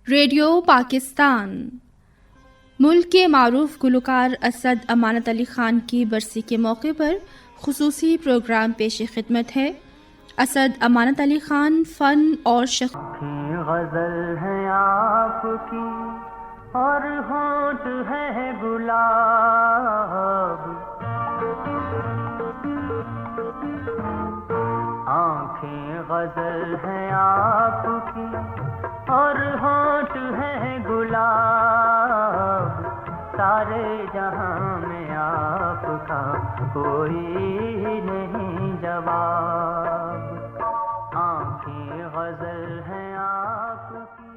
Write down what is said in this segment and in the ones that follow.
Radio Pakistan. मुल्क के मारूफ गुलकार असद अमानत अली ख़ान की बरसी के मौके पर खुसूसी प्रोग्राम पेश खिदमत है। असद अमानत अली ख़ान फ़न और गज़ल है आपकी और होंठ है गुलाब, आँखें गज़ल है आपकी और होंठ है गुलाब, सारे जहां में आपका कोई नहीं जवाब। आँखें गज़ल है आपकी,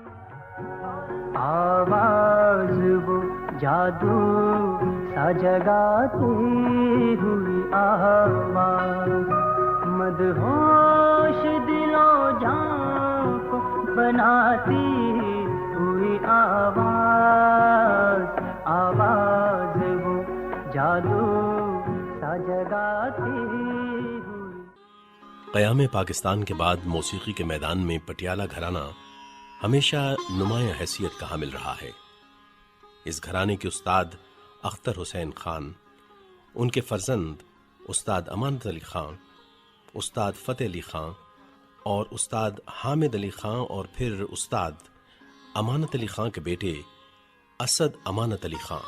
आवाज़ वो जादू सा जगाती हुई आवाज़, मदहोश दिलों जान को बनाती हुई आवाज़, आवाज़ वो जादू सा जगाती हुई। क़याम पाकिस्तान के बाद मौसीकी के मैदान में पटियाला घराना हमेशा नुमाया हैसियत का हामिल रहा है। इस घराने के उस्ताद अख्तर हुसैन खान, उनके फर्जंद उस्ताद अमानत अली खान, उस्ताद फ़तेह अली खान और उस्ताद हामिद अली खान और फिर उस्ताद अमानत अली खान के बेटे असद अमानत अली खान,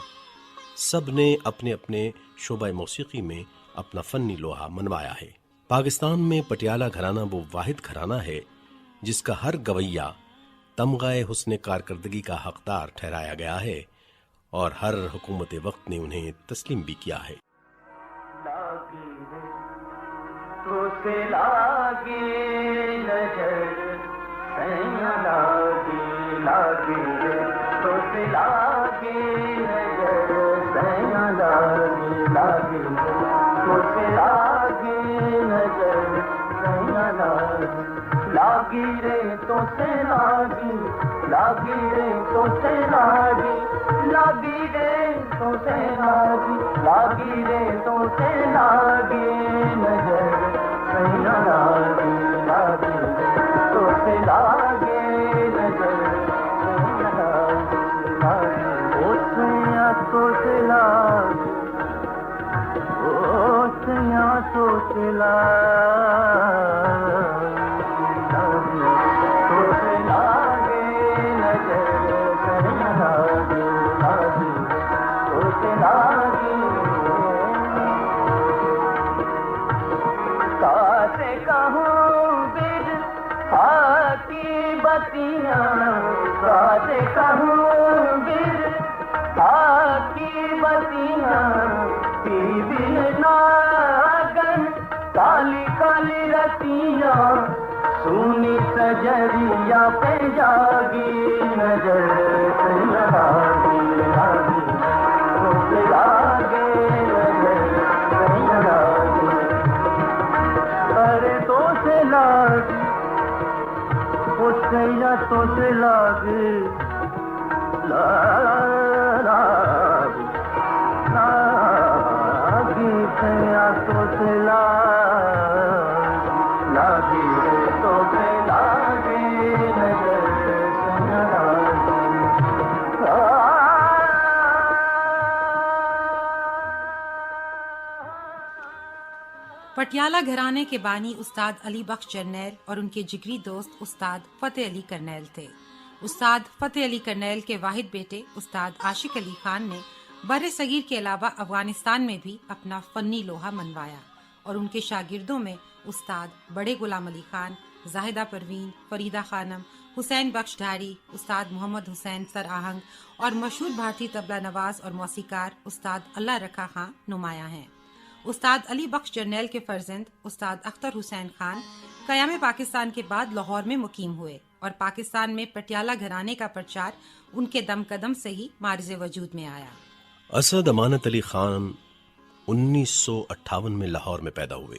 सब ने अपने अपने शोबा मौसीकी में अपना फ़न्नी लोहा मनवाया है। पाकिस्तान में पटियाला घराना वो वाहिद घराना है जिसका हर गवैया तमगाए हुस्न कारकर्दगी का हकदार ठहराया गया है और हर हुकूमत वक्त ने उन्हें तस्लीम भी किया है। तो से लागे नजर सैया लागे, लागे तो से लागे नजर सैया लागे, लागे तो से लागे नजर सैया लागे, लागी रे तो से लागी, लागी रे तो से लागी, लागी रे तो से लागी, लागी रे तो से लागी नजर सैया लागी, लागी तो से लागे नजर सैया लागी, लागी ओ सैया तो से लागी, ओ सैया तो से लागी, तो से लागे नजर सैया लागी, लागी तो से लागी। कासे कहूँ बिर हाकी बतियाँ, कासे कहूँ बिर हाकी बतियाँ, पीबी नागन काली काली रतियाँ, सुनी सजरिया पे जागी नजर सैया लागी, लागी तो से लागे नजर सैया लागी, अरे तो से लागी ओ सैया तो से लागे, लागी लागी सैया तो से लागी, लागी तो से लागे नजर सैया लागी। पटियाला घराने के बानी उस्ताद अली बख्श जरनैल और उनके जिगरी दोस्त उस्ताद फ़तेह अली करनैल थे। उस्ताद फ़तेह अली करनैल के वाहिद बेटे उस्ताद आशिक अली खान ने बर्रे सगीर के अलावा अफगानिस्तान में भी अपना फ़न्नी लोहा मनवाया और उनके शागिर्दों में उस्ताद बड़े गुलाम अली खान, जाहिदा परवीन, फरीदा खानम, हुसैन बख्श ढारी, उस्ताद मोहम्मद हुसैन सर आहंग और मशहूर भारतीय तबला नवाज और मौसीकार उस्ताद अल्लाह रखा खां नुमाया हैं। उस्ताद अली बख्श जरनैल के फर्जंद उस्ताद अख्तर हुसैन खान क़याम पाकिस्तान के बाद लाहौर में मुकीम हुए और पाकिस्तान में पटियाला घराने का प्रचार उनके दम कदम से ही मारिज़ वजूद में आया। असद अमानत अली खान 1958 में लाहौर में पैदा हुए।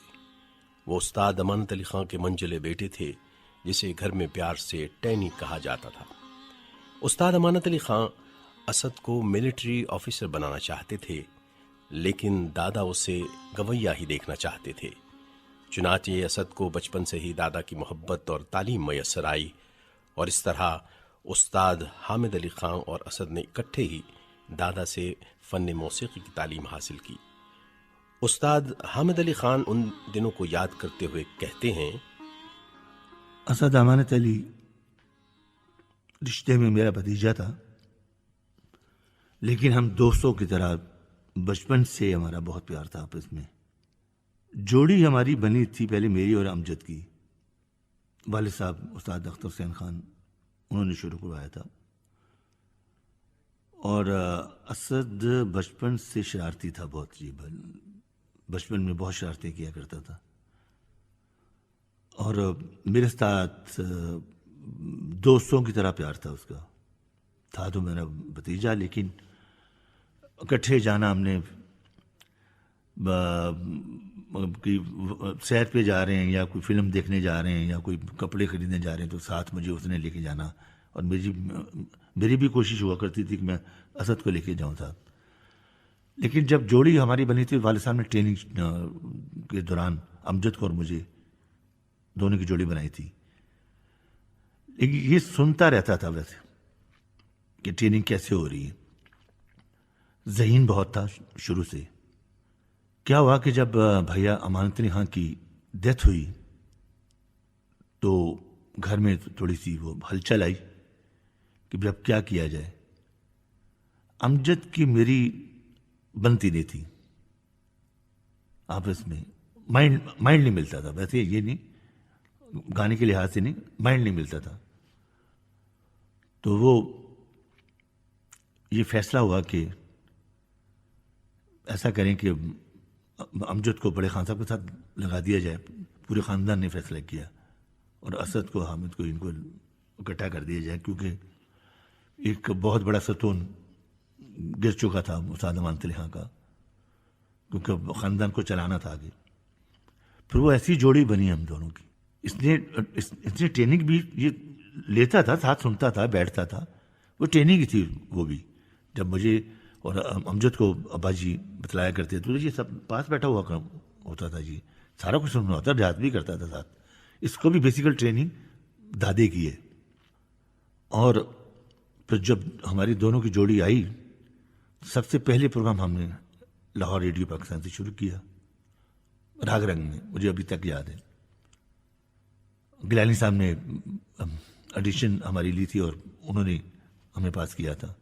वो उस्ताद अमानत अली खान के मंजिले बेटे थे जिसे घर में प्यार से टैनी कहा जाता था। उस्ताद अमानत अली खान असद को मिलिट्री ऑफिसर बनाना चाहते थे, लेकिन दादा उसे गवैया ही देखना चाहते थे। चुनाचे असद को बचपन से ही दादा की मोहब्बत और तालीम मयस्सर आई और इस तरह उस्ताद हामिद अली खान और असद ने इकट्ठे ही दादा से फन मौसीकी की तालीम हासिल की। उस्ताद हामिद अली खान उन दिनों को याद करते हुए कहते हैं, असद अमानत अली रिश्ते में मेरा भतीजा था, लेकिन हम दोस्तों की तरह बचपन से हमारा बहुत प्यार था आपस में। जोड़ी हमारी बनी थी पहले मेरी और अमजद की। वालिद साहब उस्ताद अख्तर हुसैन खान उन्होंने शुरू करवाया था। और असद बचपन से शरारती था बहुत जी, बचपन में बहुत शरारतें किया करता था। और मेरे साथ दोस्तों की तरह प्यार था उसका। था तो मेरा भतीजा, लेकिन इकट्ठे जाना हमने कि सैर पे जा रहे हैं या कोई फिल्म देखने जा रहे हैं या कोई कपड़े खरीदने जा रहे हैं तो साथ मुझे उसने लेके जाना। और मेरी भी कोशिश हुआ करती थी कि मैं असद को लेके जाऊं साथ। लेकिन जब जोड़ी हमारी बनी थी, वालिद साहब ने ट्रेनिंग के दौरान अमजद को और मुझे दोनों की जोड़ी बनाई थी। लेकिन ये सुनता रहता था वैसे कि ट्रेनिंग कैसे हो रही है। ज़हीन बहुत था शुरू से। क्या हुआ कि जब भैया अमानत अली खान की डेथ हुई तो घर में थोड़ी सी वो हलचल आई कि अब क्या किया जाए। अमजद की मेरी बनती नहीं थी आपस में, माइंड नहीं मिलता था। वैसे ये नहीं गाने के लिहाज से नहीं, माइंड नहीं मिलता था। तो वो ये फैसला हुआ कि ऐसा करें कि अमजद को बड़े खान साहब के साथ लगा दिया जाए। पूरे ख़ानदान ने फैसला किया और असद को, हामिद को, इनको इकट्ठा कर दिया जाए, क्योंकि एक बहुत बड़ा सतून गिर चुका था उस्ताद अमानत अली खान का, क्योंकि ख़ानदान को चलाना था आगे। फिर वो ऐसी जोड़ी बनी हम दोनों की। इसने ट्रेनिंग भी ये लेता था, साथ सुनता था, बैठता था। वो ट्रेनिंग ही थी वो भी। जब मुझे और अमजद को अब्बा जी बतलाया करते थे तो ये सब पास बैठा हुआ होता था जी, सारा कुछ सुनना होता, रियाज भी करता था साथ। इसको भी बेसिकल ट्रेनिंग दादे की है। और फिर जब हमारी दोनों की जोड़ी आई, सबसे पहले प्रोग्राम हमने लाहौर रेडियो पाकिस्तान से शुरू किया, राग रंग में। मुझे अभी तक याद है गिलानी साहब ने ऑडिशन हमारी ली थी और उन्होंने हमें पास किया था।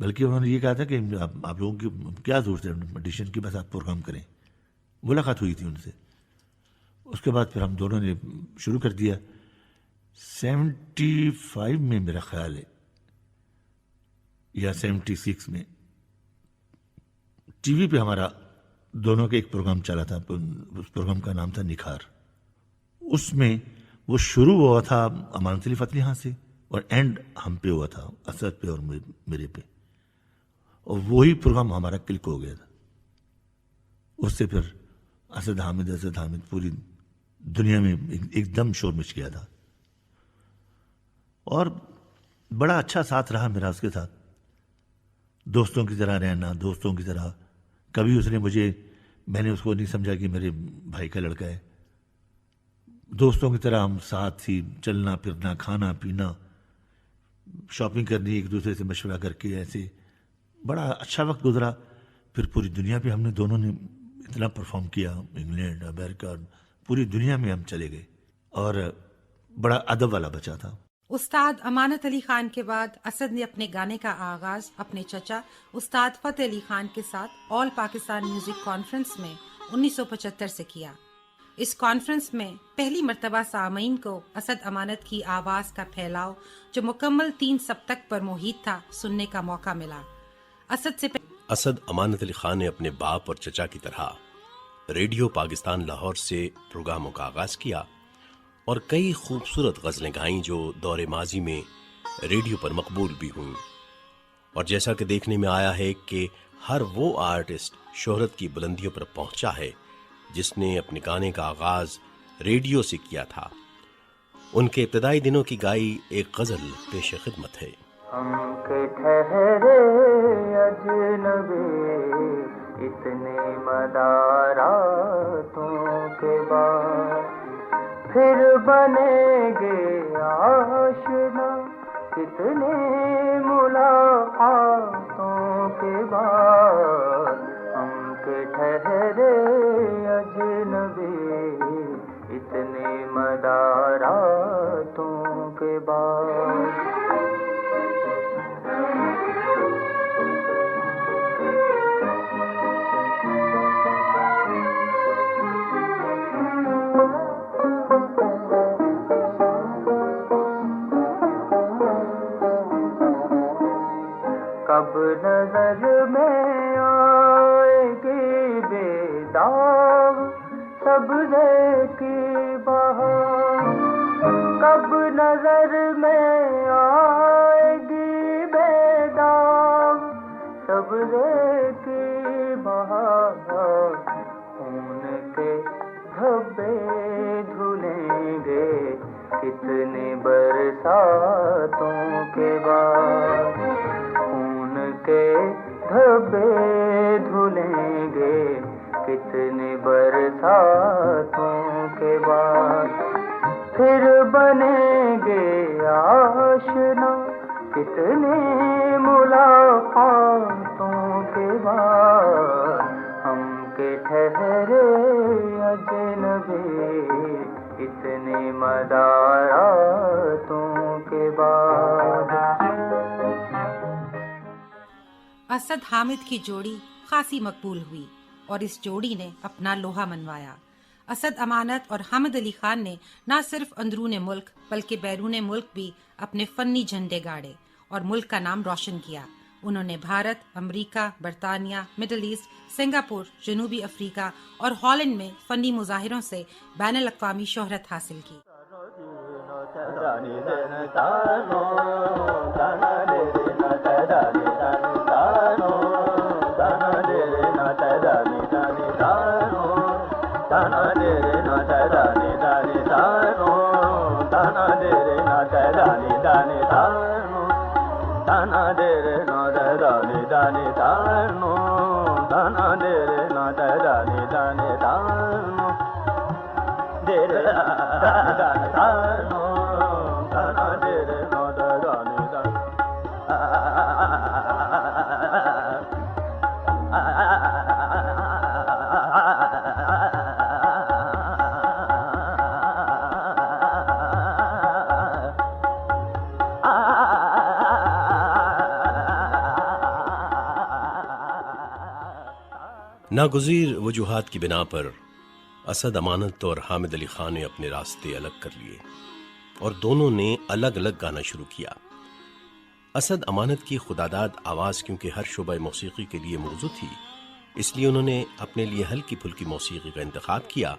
बल्कि उन्होंने ये कहा था कि आप लोगों की क्या ज़रूरत है ऑडिशन की, बस आप प्रोग्राम करें। मुलाकात हुई थी उनसे। उसके बाद फिर हम दोनों ने शुरू कर दिया। 75 में मेरा ख्याल है या 76 में टीवी पे हमारा दोनों का एक प्रोग्राम चला था। उस प्रोग्राम का नाम था निखार। उसमें वो शुरू हुआ था अमानत अली फतली खान से और एंड हम पे हुआ था, असद पे और मेरे पे। और वही प्रोग्राम हमारा क्लिक हो गया था। उससे फिर असद हामिद पूरी दुनिया में एकदम शोर मच गया था। और बड़ा अच्छा साथ रहा मेरा उसके साथ, दोस्तों की तरह रहना, दोस्तों की तरह। कभी मैंने उसको नहीं समझा कि मेरे भाई का लड़का है। दोस्तों की तरह हम साथ ही चलना फिरना, खाना पीना, शॉपिंग करनी, एक दूसरे से मशवरा करके, ऐसे बड़ा अच्छा वक्त गुजरा। फिर पूरी दुनिया पे हमने दोनों ने इतना परफॉर्म किया, इंग्लैंड, अमेरिका, पूरी दुनिया में हम चले गए और बड़ा अदब वाला बचा था। उस्ताद अमानत अली खान के बाद असद ने अपने गाने का आगाज अपने चचा उस्ताद फतेह अली खान के साथ ऑल पाकिस्तान म्यूजिक कॉन्फ्रेंस में 1975 से किया। इस कॉन्फ्रेंस में पहली मर्तबा सामीन को असद अमानत की आवाज का फैलाव, जो मुकम्मल 3 सप्तक पर मुहित था, सुनने का मौका मिला। असद अमानत अली खान ने अपने बाप और चचा की तरह रेडियो पाकिस्तान लाहौर से प्रोग्रामों का आगाज किया और कई खूबसूरत गजलें गाईं जो दौरे माजी में रेडियो पर मकबूल भी हुईं। और जैसा कि देखने में आया है कि हर वो आर्टिस्ट शोहरत की बुलंदियों पर पहुंचा है जिसने अपने गाने का आगाज रेडियो से किया था। उनके इब्तदाई दिनों की गाई एक गजल पेश खिदमत है। हम के ठहरे अजनबी इतने मदारातों के बाद, फिर बनेंगे आशना कितने मुलाकातों के बाद हम के ठहरे अजनबी इतने मदारातों के बाद। कब नजर में आएगी बेदाग सब्ज़े की बहार, कब नजर में आएगी बेदाग सब्ज़े की बहार, खून के धब्बे धुलेंगे कितने बरसातों के बाद, के धब्बे धुलेंगे कितने बरसातों के बाद, फिर बनेंगे आशना कितने मुलाकातों के बाद, हम के ठहरे अजनबी इतने मदारातों के बाद। असद हामिद की जोड़ी खासी मकबूल हुई और इस जोड़ी ने अपना लोहा मनवाया। असद अमानत और हामिद अली खान ने न सिर्फ अंदरून मुल्क बल्कि बैरून मुल्क भी अपने फन्नी झंडे गाड़े और मुल्क का नाम रोशन किया। उन्होंने भारत, अमेरिका, बरतानिया, मिडिल ईस्ट, सिंगापुर, जनूबी अफ्रीका और हॉलैंड में फन्नी मुजाहिरों से बैनुल अक़वामी शोहरत हासिल की। नागुज़ीर वजूहात की बिना पर असद अमानत और हामिद अली खान ने अपने रास्ते अलग कर लिए और दोनों ने अलग अलग गाना शुरू किया। असद अमानत की खुदादाद आवाज़ क्योंकि हर शुबा मौसीकी के लिए मौजू थी, इसलिए उन्होंने अपने लिए हल्की फुल्की मौसीकी का इंतखाब किया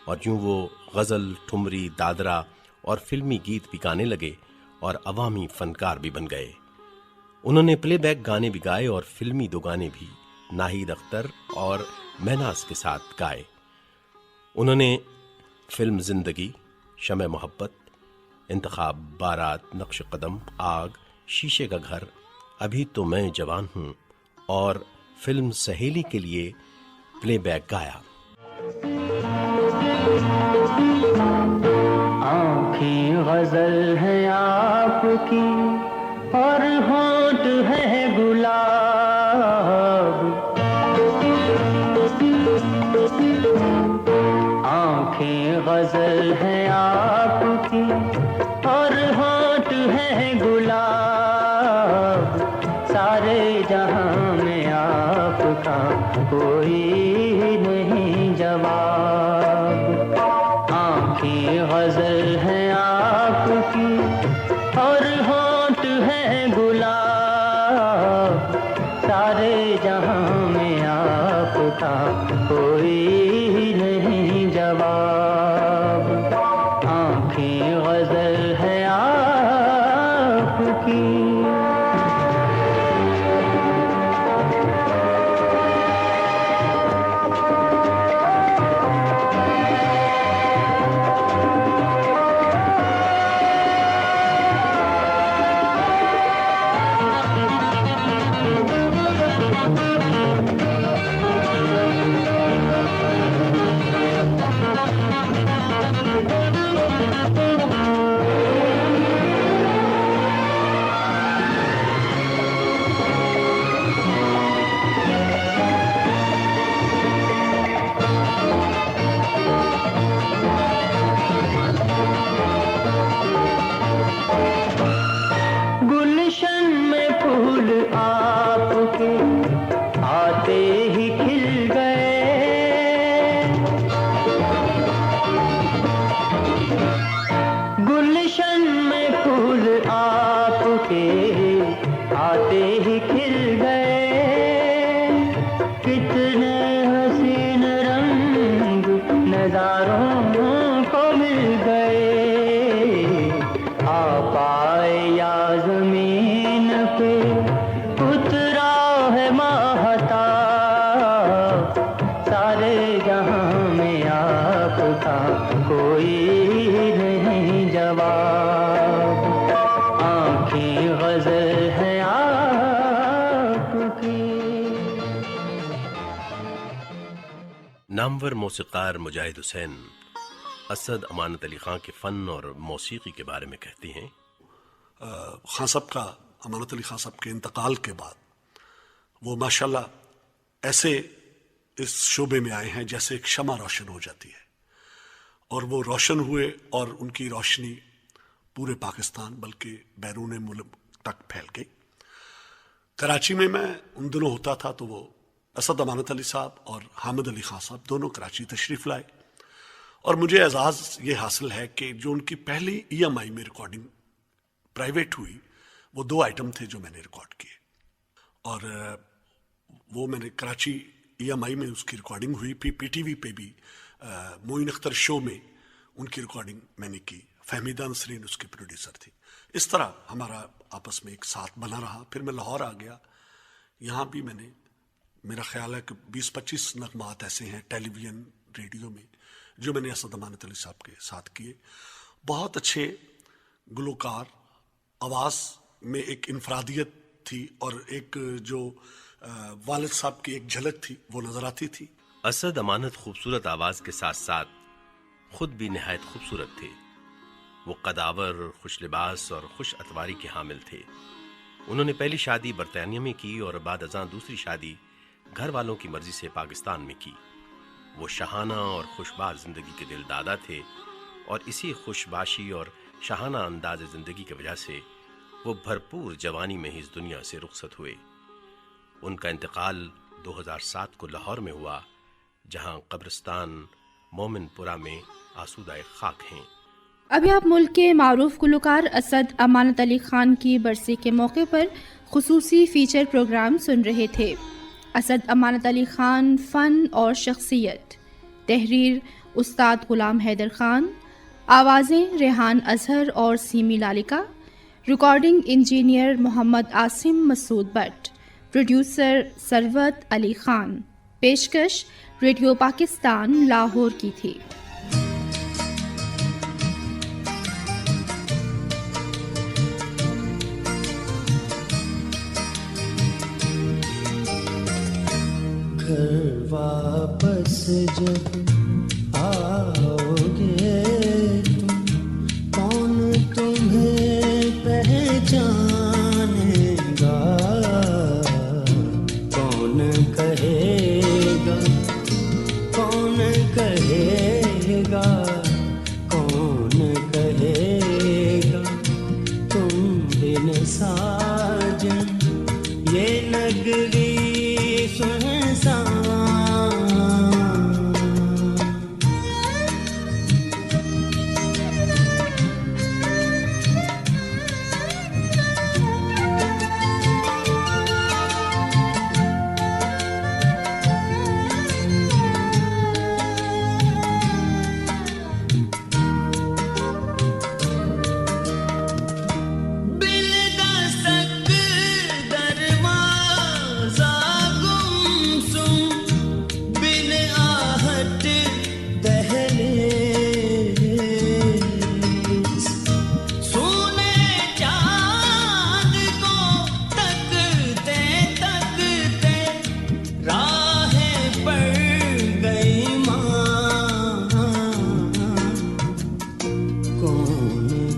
और यूँ वो गज़ल, ठुमरी, दादरा और फिल्मी गीत भी गाने लगे और अवामी फनकार भी बन गए। उन्होंने प्लेबैक गाने भी गाए और फिल्मी दो गाने भी नाहिद अख्तर और महनाज के साथ गाए। उन्होंने फिल्म जिंदगी, शमे मोहब्बत, इंतखाब, बारात, नक्श कदम, आग, शीशे का घर, अभी तो मैं जवान हूँ और फिल्म सहेली के लिए प्लेबैक गाया। आँखें गजल है आपकी और होंठ है गुलाब, आँखें गजल है आपकी और होंठ है गुलाब, सारे जहां में आपका कोई नहीं जवाब। आँखें गजल है आपकी और होंठ है गुलाब, सारे जहां में आपका कोई नहीं जवाब। आँखें गजल है आपकी। फूल आपके आते ही खिल गए। गुलशन में फूल आपके आते ही खिल गए। कितने हसीन रंग नजारों को मिल गए। आप आए या जमीन पे उतरा है महताब। सारे जहां में आपका कोई नहीं जवाब। आंखें गजल है आपकी। नामवर मौसीकार मुजाहिद हुसैन असद अमानत अली खां के फ़न और मौसीकी के बारे में कहती हैं। खां साहब का, अमानत अली खां साहब के इंतकाल के बाद वो माशाल्लाह ऐसे इस शोबे में आए हैं जैसे एक शमा रोशन हो जाती है, और वो रोशन हुए और उनकी रोशनी पूरे पाकिस्तान बल्कि बैरून मुल्क तक फैल गई। कराची में मैं उन दिनों होता था तो वो असद अमानत अली साहब और हामिद अली खां साहब दोनों कराची तशरीफ़ लाए, और मुझे एजाज़ ये हासिल है कि जो उनकी पहली EMI में रिकॉर्डिंग प्राइवेट हुई वो 2 आइटम थे जो मैंने रिकॉर्ड किए, और वो मैंने कराची EMI में उसकी रिकॉर्डिंग हुई। फिर PTV पे भी मोइन अख्तर शो में उनकी रिकॉर्डिंग मैंने की। फहमीदा नसरीन उसकी प्रोड्यूसर थी। इस तरह हमारा आपस में एक साथ बना रहा। फिर मैं लाहौर आ गया। यहाँ भी मैंने, मेरा ख्याल है कि 20-25 नगमात ऐसे हैं टेलीविज़न रेडियो में जो मैंने असद अमानत अली साहब के साथ किए। बहुत अच्छे गुलकार, आवाज़ में एक इनफरादियत थी और एक जो वालिद साहब की एक झलक थी वो नजर आती थी। असद अमानत खूबसूरत आवाज़ के साथ साथ खुद भी नहायत खूबसूरत थे। वो कदावर, खुश लिबास और खुश अतवारी के हामिल थे। उन्होंने पहली शादी बरतानिया में की और बाद अज़ां दूसरी शादी घर वालों की मर्जी से पाकिस्तान में की। वो शाहाना और खुशबार जिंदगी के दिलदादा थे, और इसी खुशबाशी और शाहाना अंदाज जिंदगी की वजह से वो भरपूर जवानी में ही इस दुनिया से रुखसत हुए। उनका इंतकाल 2007 को लाहौर में हुआ, जहां कब्रिस्तान मोमिनपुरा में आसूदाए खाक हैं। अभी आप मुल्क के मारूफ गुलकार असद अमानत अली खान की बरसी के मौके पर खुसूसी फीचर प्रोग्राम सुन रहे थे। असद अमानत अली खान, फ़न और शख्सियत। तहरीर उस्ताद गुलाम हैदर खान। आवाज़ें रेहान अजहर और Seemi Lalika. Recording engineer Mohammad Asim Masood Bhatt. Producer Sarwat Ali Khan. पेशकश रेडियो पाकिस्तान लाहौर की थी। घर वापस जब आओगे तुम, कौन तुम्हें पहचानेगा? कौन कहेगा, कौन कहेगा, कौन कहेगा तुम बिन साजन ये नगरी सुनसान।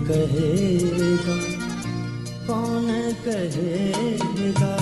कहेगा, कौन कहेगा